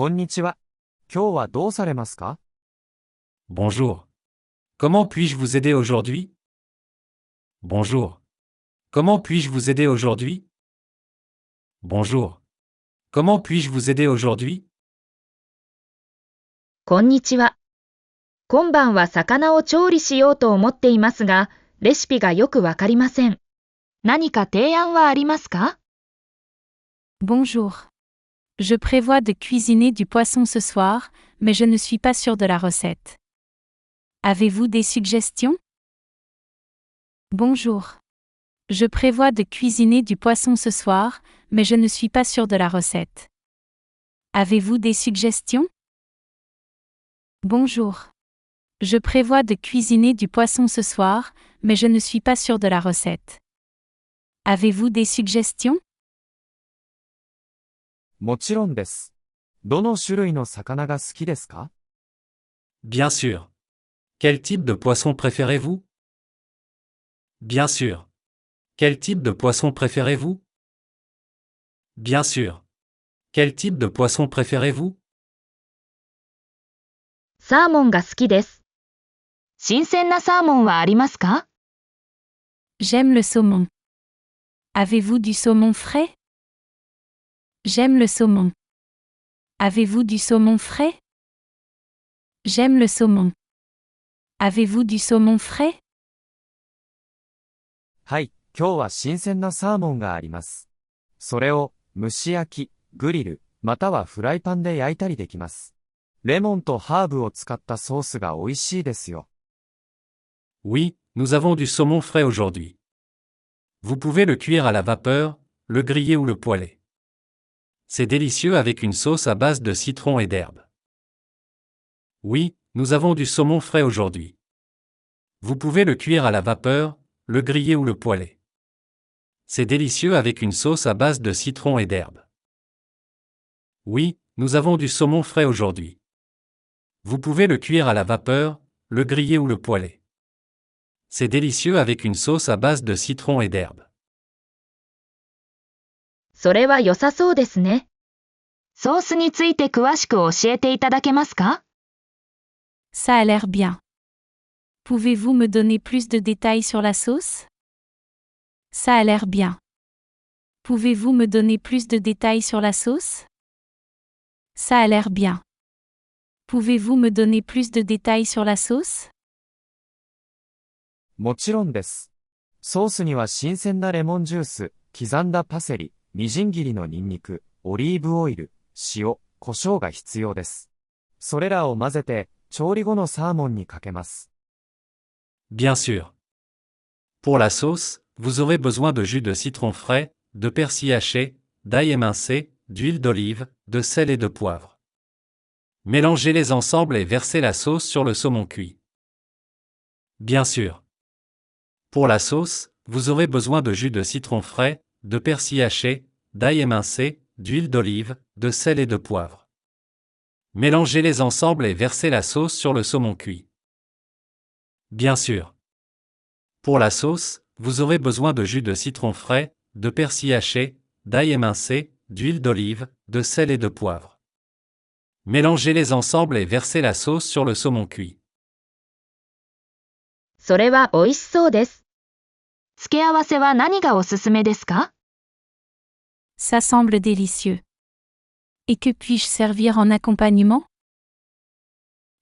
こんにちは。今日はどうされますか？ Bonjour. Comment puis-je vous aider aujourd'hui? Bonjour. Comment puis-je vous aider aujourd'hui? Bonjour. Comment puis-je vous aider aujourd'hui? こんにちは。今晩は魚を調理しようと思っていますが、レシピがよくわかりません。何か提案はありますか？ Bonjour. Je prévois de cuisiner du poisson ce soir, mais je ne suis pas sûr de la recette. Avez-vous des suggestions? Bonjour. Je prévois de cuisiner du poisson ce soir, mais je ne suis pas sûr de la recette. Avez-vous des suggestions? Bonjour. Je prévois de cuisiner du poisson ce soir, mais je ne suis pas sûr de la recette. Avez-vous des suggestions? もちろんです。どの種類の魚が好きですか？ Bien sûr. Quel type de poisson préférez-vous? Bien sûr. Quel type de poisson préférez-vous? Bien sûr. Quel type de poisson préférez-vous? サーモンが好きです。新鮮なサーモンはありますか？ J'aime le saumon. Avez-vous du saumon frais? J'aime le saumon. Avez-vous du saumon frais? J'aime le saumon. Avez-vous du saumon frais? はい、今日は新鮮なサーモンがあります。それを蒸し焼き、グリル、またはフライパンで焼いたりできます。レモンとハーブを使ったソースが美味しいですよ。Oui, nous avons du saumon frais aujourd'hui. Vous pouvez le cuire à la vapeur, le griller ou le poêler. C'est délicieux avec une sauce à base de citron et d'herbes. Oui, nous avons du saumon frais aujourd'hui. Vous pouvez le cuire à la vapeur, le griller ou le poêler. C'est délicieux avec une sauce à base de citron et d'herbes. Oui, nous avons du saumon frais aujourd'hui. Vous pouvez le cuire à la vapeur, le griller ou le poêler. C'est délicieux avec une sauce à base de citron et d'herbes. それは良さそうですね。ソースについて詳しく教えていただけますか？ Ça a l'air bien. Pouvez-vous me donner plus de détails sur la sauce? Ça a l'air bien. Pouvez-vous me donner plus de détails sur la sauce? Ça a l'air bien. Pouvez-vous me donner plus de détails sur la sauce? もちろんです。ソースには新鮮なレモンジュース、刻んだパセリ、みじん切りのニンニク、オリーブオイル、塩、胡椒が必要です。それらを混ぜて、調理後のサーモンにかけます。Bien sûr. Pour la sauce, vous aurez besoin de jus de citron frais, de persil haché, d'ail émincé, d'huile d'olive, de sel et de poivre. Mélangez-les ensemble et versez la sauce sur le saumon cuit. Bien sûr. Pour la sauce, vous aurez besoin de jus de citron frais, de persil haché, d'ail émincé, d'huile d'olive, de sel et de poivre. Mélangez-les ensemble et versez la sauce sur le saumon cuit. Bien sûr. Pour la sauce, vous aurez besoin de jus de citron frais, de persil haché, d'ail émincé, d'huile d'olive, de sel et de poivre. Mélangez-les ensemble et versez la sauce sur le saumon cuit. それは美味しそうです。付け合わせは何がおすすめですか？ Ça semble délicieux. Et que puis-je servir en accompagnement?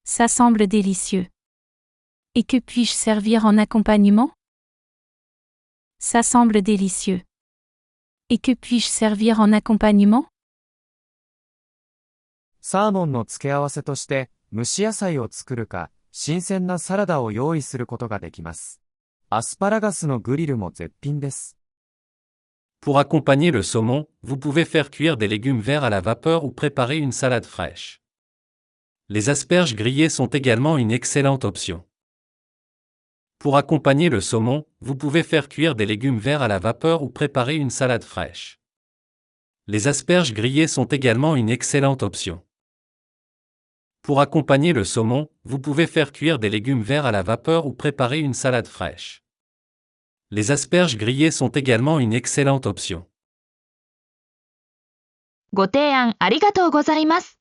Ça semble délicieux. Et que puis-je servir en accompagnement? Ça semble délicieux. Et que puis-je servir en accompagnement? サーモンの付け合わせとして、蒸し野菜を作るか、新鮮なサラダを用意することができます。アスパラガスのグリルも絶品です。Pour accompagner le saumon, vous pouvez faire cuire des légumes verts à la vapeur ou préparer une salade fraîche. Les asperges grillées sont également une excellente option. Pour accompagner le saumon, vous pouvez faire cuire des légumes verts à la vapeur ou préparer une salade fraîche. Les asperges grillées sont également une excellente option. Pour accompagner le saumon, vous pouvez faire cuire des légumes verts à la vapeur ou préparer une salade fraîche. Les asperges grillées sont également une excellente option. ご提案ありがとうございます。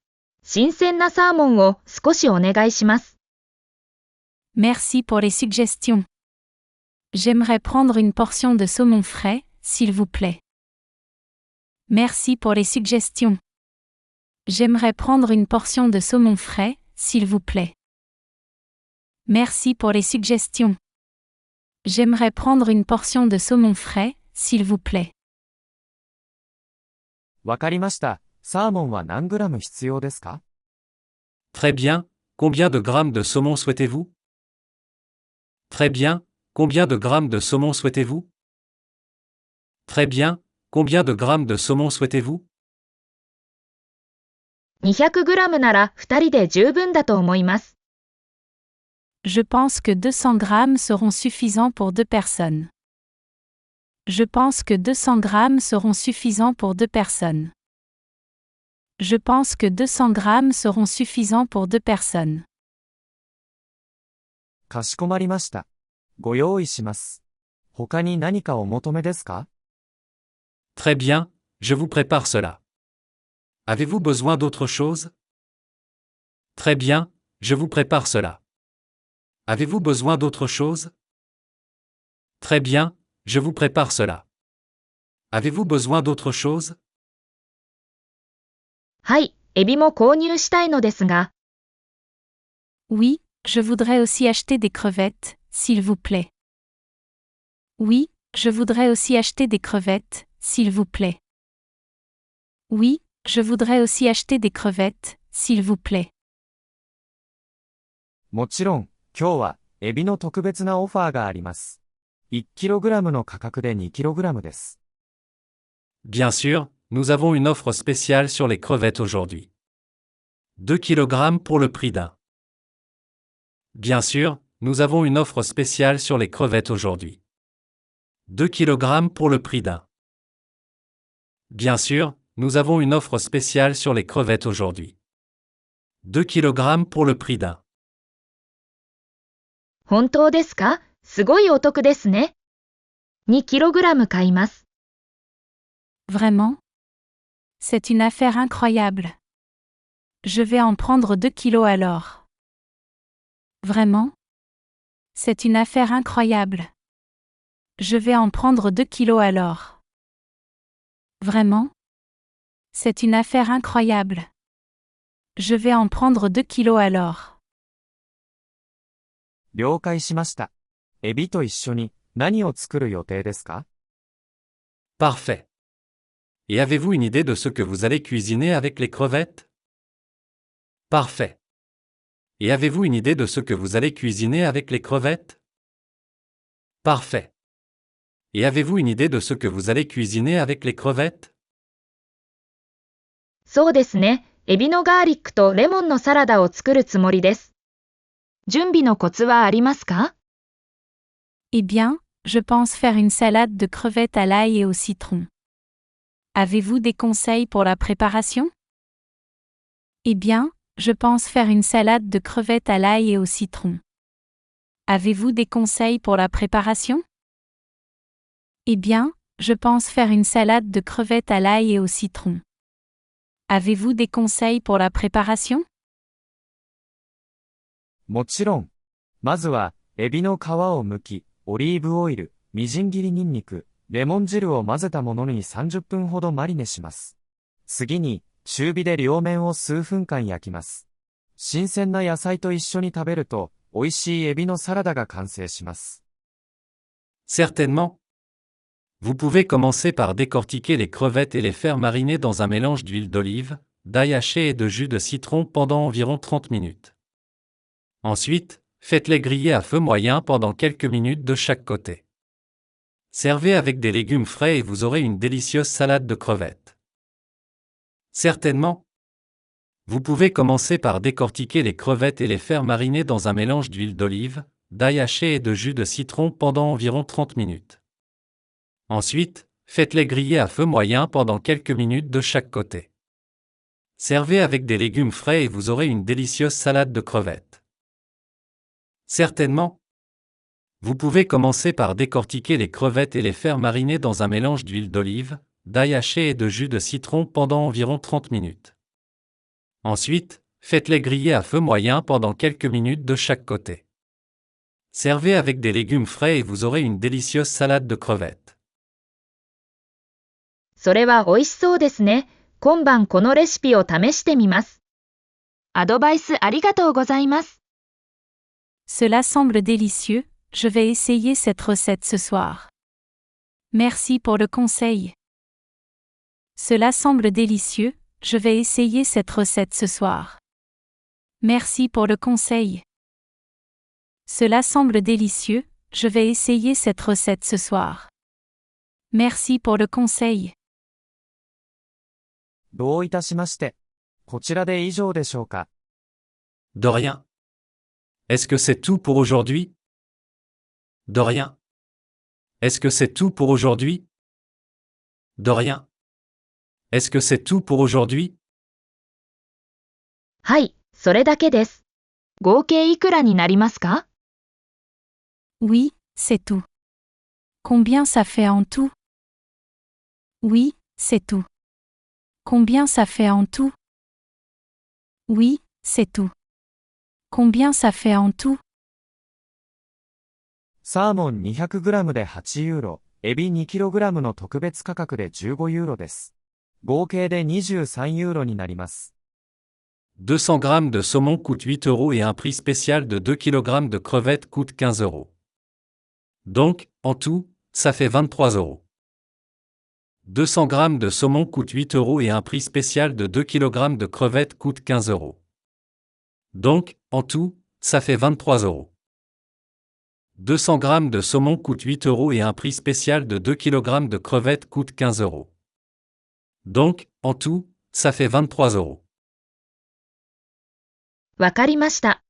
新鮮なサーモンを少しお願いします。Merci pour les suggestions. J'aimerais prendre une portion de saumon frais, s'il vous plaît. Merci pour les suggestions. J'aimerais prendre une portion de saumon frais, s'il vous plaît. Merci pour les suggestions. J'aimerais prendre une portion de saumon frais, s'il vous plaît. わかりました。サーモンは何グラム必要ですか？ Très bien, combien de grammes de saumon souhaitez-vous? Très bien, combien de grammes de saumon souhaitez-vous? Très bien, combien de grammes de saumon souhaitez-vous? 200グラムなら2人で十分だと思います。Je pense que 200 grammes seront suffisants pour 2 personnes. Je pense que 200 grammes seront suffisants pour 2 personnes. Je pense que 200 grammes seront suffisants pour 2 personnes. かしこまりました。ご用意します。他に何かお求めですか？ Très bien, je vous prépare cela. Avez-vous besoin d'autre chose? Très bien, je vous prépare cela. Avez-vous besoin d'autre chose? Très bien, je vous prépare cela. Avez-vous besoin d'autre chose? はい、エビも購入したいのですが、Oui, je voudrais aussi acheter des crevettes, s'il vous plaît. Oui, je voudrais aussi acheter des crevettes, s'il vous plaît. Oui, je voudrais aussi acheter des crevettes, s'il vous plaît. もちろん、今日はエビの特別なオファーがあります。1kg の価格で 2kg です。Bien sûr, nous avons une offre spéciale sur les crevettes aujourd'hui. 2 kg pour le prix d'un. Bien sûr, nous avons une offre spéciale sur les crevettes aujourd'hui. 2 kg pour le prix d'un. Bien sûr, nous avons une offre spéciale sur les crevettes aujourd'hui. 2 kg pour le prix d'un. 本当ですか？すごいお得ですね。2kg 買います。Vraiment? C'est une affaire incroyable. Je vais en prendre 2 kilos alors. Vraiment? C'est une affaire incroyable. Je vais en prendre 2 kilos alors. Vraiment? C'est une affaire incroyable. Je vais en prendre 2 kilos alors. 了解しました。エビと一緒に何を作る予定ですか？ Parfait. Et avez-vous une idée de ce que vous allez cuisiner avec les crevettes? Parfait. Et avez-vous une idée de ce que vous allez cuisiner avec les crevettes? Parfait. Et avez-vous une idée de ce que vous allez cuisiner avec les crevettes? そうですね。エビのガーリックとレモンのサラダを作るつもりです。準備のコツはありますか？ Eh bien, je pense faire une salade de crevettes à l'ail et au citron. Avez-vous des conseils pour la préparation? Eh bien, je pense faire une salade de crevettes à l'ail et au citron. Avez-vous des conseils pour la préparation? Eh bien, je pense faire une salade de crevettes à l'ail et au citron. Avez-vous des conseils pour la préparation? もちろん。まずは、エビの皮を剥き、オリーブオイル、みじん切りニンニク、レモン汁を混ぜたものに30分ほどマリネします。次に、中火で両面を数分間焼きます。新鮮な野菜と一緒に食べると、美味しいエビのサラダが完成します。Certainement. Vous pouvez commencer par décortiquer les crevettes et les faire mariner dans un mélange d'huile d'olive, d'ail haché et de jus de citron pendant environ 30 minutes. Ensuite, faites-les griller à feu moyen pendant quelques minutes de chaque côté. Servez avec des légumes frais et vous aurez une délicieuse salade de crevettes. Certainement. Vous pouvez commencer par décortiquer les crevettes et les faire mariner dans un mélange d'huile d'olive, d'ail haché et de jus de citron pendant environ 30 minutes. Ensuite, faites-les griller à feu moyen pendant quelques minutes de chaque côté. Servez avec des légumes frais et vous aurez une délicieuse salade de crevettes. Certainement. Vous pouvez commencer par décortiquer les crevettes et les faire mariner dans un mélange d'huile d'olive, d'ail haché et de jus de citron pendant environ 30 minutes. Ensuite, faites-les griller à feu moyen pendant quelques minutes de chaque côté. Servez avec des légumes frais et vous aurez une délicieuse salade de crevettes. それは美味しそうですね。今晩このレシピを試してみます。アドバイスありがとうございます。Cela semble délicieux, je vais essayer cette recette ce soir. Merci pour le conseil. Cela semble délicieux, je vais essayer cette recette ce soir. Merci pour le conseil. Cela semble délicieux, je vais essayer cette recette ce soir. Merci pour le conseil. どういたしまして。こちらで以上でしょうか。De rien. Est-ce que c'est tout pour aujourd'hui? De rien. Est-ce que c'est tout pour aujourd'hui? De rien. Est-ce que c'est tout pour aujourd'hui? はい、それだけです。合計いくらになりますか？ Oui, c'est tout. Combien ça fait en tout? Oui, c'est tout. Combien ça fait en tout? Oui, c'est tout. Combien ça fait en tout? サーモン 200g で8ユーロ、エビ 2kg の特別価格で15ユーロです。合計で23ユーロになります。200 grammes de saumon coûte 8 euros et un prix spécial de 2 kg de crevettes coûte 15 euros. Donc, en tout, ça fait 23 euros. 200 grammes de saumon coûte 8 euros et un prix spécial de 2 kg de crevettes coûte 15 euros. Donc, en tout, ça fait 23 euros. 200 grammes de saumon coûte 8 euros et un prix spécial de 2 kg de crevettes coûte 15 euros. Donc, en tout, ça fait 23 euros. わかりました。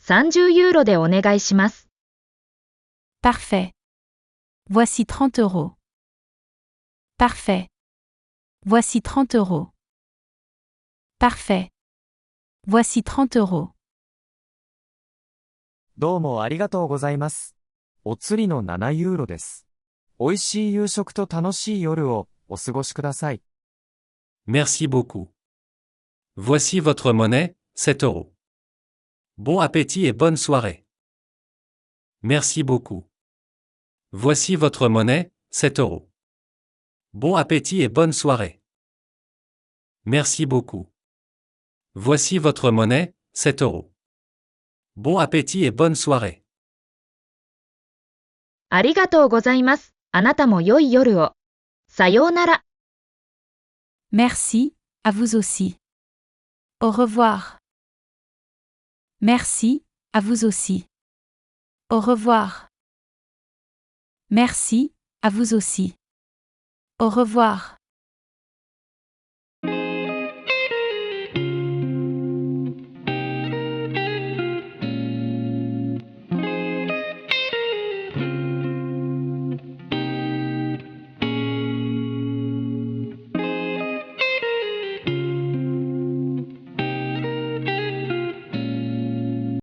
30ユーロでお願いします。Parfait. Voici 30 euros. Parfait. Voici 30 euros. Parfait. Voici 30 euros. どうもありがとうございます。お釣りの7ユーロです。美味しい夕食と楽しい夜をお過ごしください。Merci beaucoup. Voici votre monnaie, 7 euros. Bon appétit et bonne soirée. Merci beaucoup. Voici votre monnaie, 7 euros. Bon appétit et bonne soirée. Merci beaucoup. Voici votre monnaie, 7 euros. Bon appétit et bonne soirée. ありがとうございます。あなたも良い夜を。さようなら。Merci, à vous aussi. Au revoir. Merci, à vous aussi. Au revoir. Merci, à vous aussi. Au revoir.